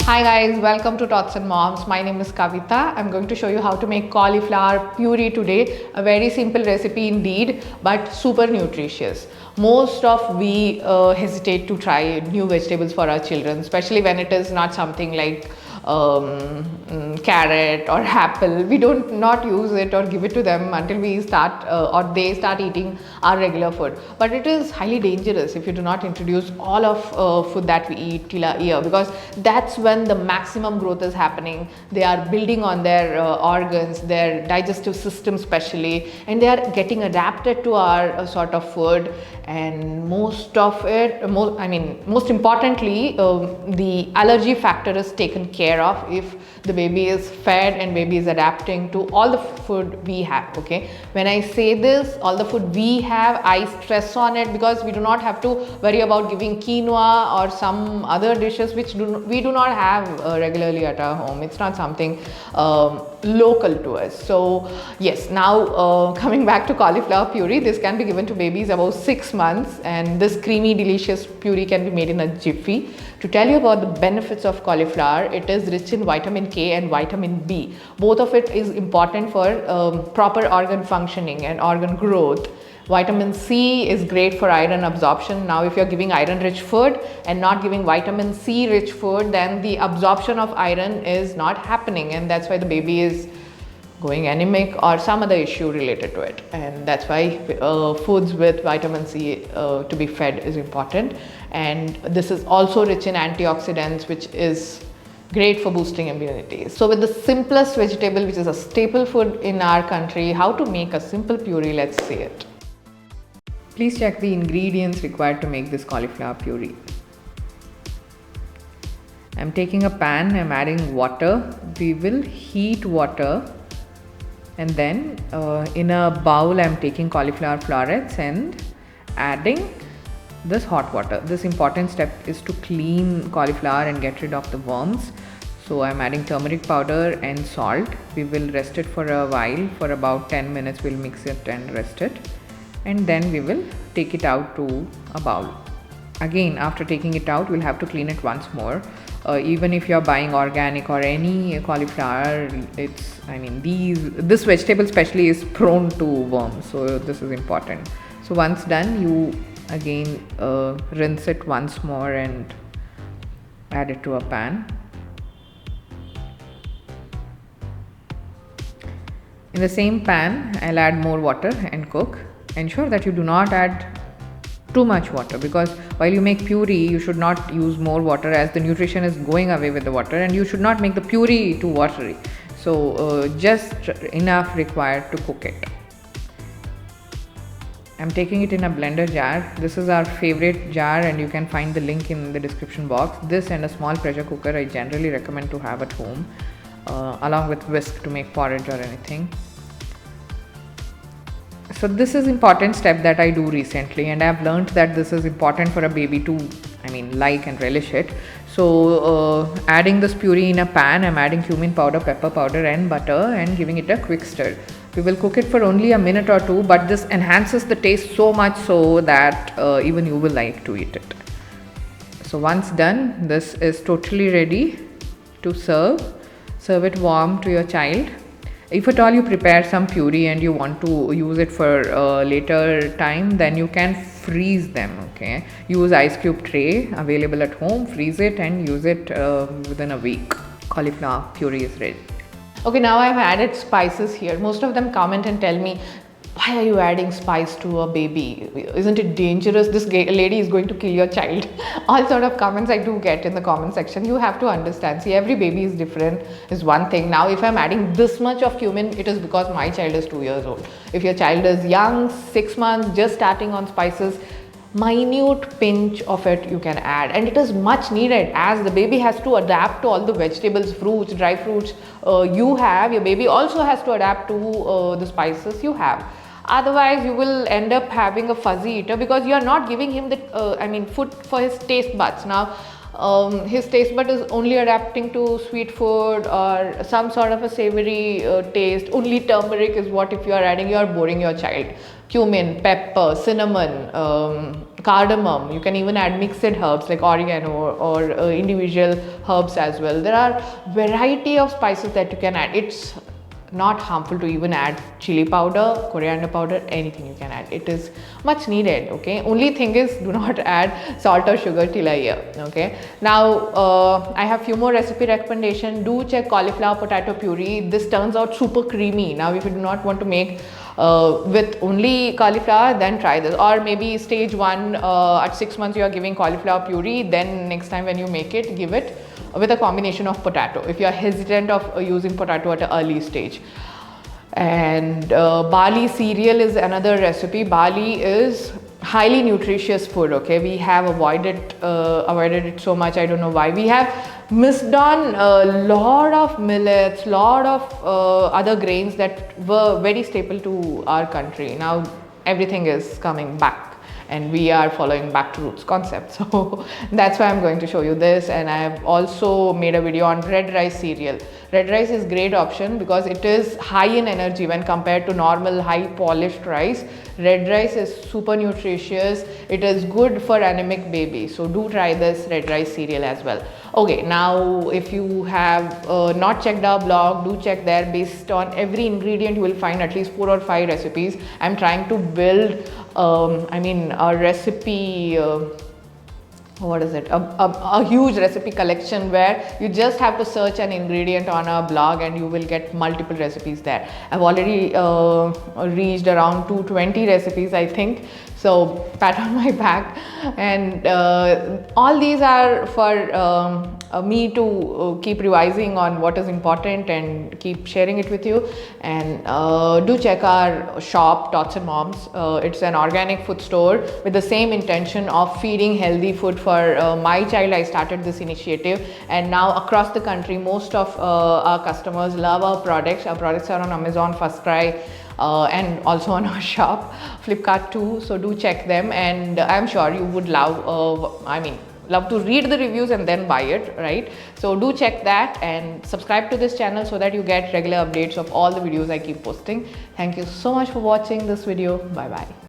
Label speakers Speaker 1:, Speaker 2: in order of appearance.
Speaker 1: Hi guys, welcome to Tots and Moms. My name is Kavita. I'm going to show you how to make cauliflower puree today. A very simple recipe indeed, but super nutritious. Most of we hesitate to try new vegetables for our children, especially when it is not something like carrot or apple. We don't not use it or give it to them until we start or they start eating our regular food. But it is highly dangerous if you do not introduce all of food that we eat till a year, because that's when the maximum growth is happening. They are building on their organs, their digestive system especially, and they are getting adapted to our sort of food. And most of it, most importantly, the allergy factor is taken care of if the baby is fed and baby is adapting to all the food we have. Okay, when I say this, all the food we have, I stress on it because we do not have to worry about giving quinoa or some other dishes which we do not have regularly at our home. It's not something local to us. So yes, now coming back to cauliflower puree, this can be given to babies about 6 months, and this creamy delicious puree can be made in a jiffy. To tell you about the benefits of cauliflower, it is rich in vitamin K and vitamin B. Both of it is important for proper organ functioning and organ growth. Vitamin C is great for iron absorption. Now if you're giving iron rich food and not giving vitamin C rich food, then the absorption of iron is not happening, and that's why the baby is going anemic or some other issue related to it. And that's why foods with vitamin C to be fed is important. And this is also rich in antioxidants, which is great for boosting immunity. So with the simplest vegetable, which is a staple food in our country, how to make a simple puree, let's see it. Please check the ingredients required to make this cauliflower puree. I'm taking a pan, I'm adding water. We will heat water, and then in a bowl I'm taking cauliflower florets and adding this hot water. This important step is to clean cauliflower and get rid of the worms. So I'm adding turmeric powder and salt. We will rest it for a while, for about 10 minutes. We'll mix it and rest it, and then we will take it out to a bowl. Again, after taking it out, we'll have to clean it once more. Even if you're buying organic or any cauliflower, this vegetable especially is prone to worms, so this is important. So once done, you again rinse it once more and add it to a pan. In the same pan, I'll add more water and cook. Ensure that you do not add too much water, because while you make puree, you should not use more water, as the nutrition is going away with the water, and you should not make the puree too watery. So just enough required to cook it. I'm taking it in a blender jar. This is our favorite jar, and you can find the link in the description box. This and a small pressure cooker I generally recommend to have at home, along with whisk to make porridge or anything. So this is important step that I do recently, and I've learned that this is important for a baby to like and relish it. So adding this puree in a pan, I'm adding cumin powder, pepper powder and butter, and giving it a quick stir. We will cook it for only a minute or two, but this enhances the taste so much so that even you will like to eat it. So once done, this is totally ready to serve. Serve it warm to your child. If at all you prepare some puree and you want to use it for later time, then you can freeze them. Okay, use ice cube tray available at home, freeze it and use it within a week. Cauliflower puree is ready. Okay, now I've added spices here. Most of them comment and tell me, why are you adding spice to a baby? Isn't it dangerous? This lady is going to kill your child. All sort of comments I do get in the comment section. You have to understand. See, every baby is different is one thing. Now, if I'm adding this much of cumin, it is because my child is 2 years old. If your child is young, 6 months, just starting on spices, minute pinch of it you can add, and it is much needed, as the baby has to adapt to all the vegetables, fruits, dry fruits you have. Your baby also has to adapt to the spices you have. Otherwise you will end up having a fuzzy eater, because you are not giving him the food for his taste buds. Now his taste bud is only adapting to sweet food or some sort of a savory taste. Only turmeric is what if you are adding, you are boring your child. Cumin, pepper, cinnamon, cardamom. You can even add mixed herbs like oregano or individual herbs as well. There are variety of spices that you can add. It's not harmful to even add chili powder, coriander powder, anything you can add. It is much needed. Okay, only thing is do not add salt or sugar till a year. Okay, now I have few more recipe recommendation. Do check cauliflower potato puree. This turns out super creamy. Now if you do not want to make with only cauliflower, then try this. Or maybe stage 1 at 6 months you are giving cauliflower puree, then next time when you make it, give it with a combination of potato if you are hesitant of using potato at an early stage. And barley cereal is another recipe. Barley is highly nutritious food. Okay, we have avoided it so much. I don't know why. We have missed on a lot of millets, lot of other grains that were very staple to our country. Now everything is coming back and we are following back to roots concept. So that's why I'm going to show you this. And I have also made a video on red rice cereal. Red rice is great option because it is high in energy when compared to normal high polished rice. Red rice is super nutritious. It is good for anemic baby. So do try this red rice cereal as well. Okay, now if you have not checked our blog, do check there. Based on every ingredient you will find at least 4 or 5 recipes. I'm trying to build a recipe what is it, a huge recipe collection where you just have to search an ingredient on our blog and you will get multiple recipes there. I've already reached around 220 recipes, I think. So pat on my back. And all these are for me to keep revising on what is important and keep sharing it with you. And do check our shop, Tots and Moms. It's an organic food store with the same intention of feeding healthy food for my child. I started this initiative, and now across the country most of our customers love our products. Our products are on Amazon, FirstCry, and also on our shop, Flipkart too. So do check them, and I'm sure you would love love to read the reviews and then buy it, right? So do check that and subscribe to this channel so that you get regular updates of all the videos I keep posting. Thank you so much for watching this video. Bye bye.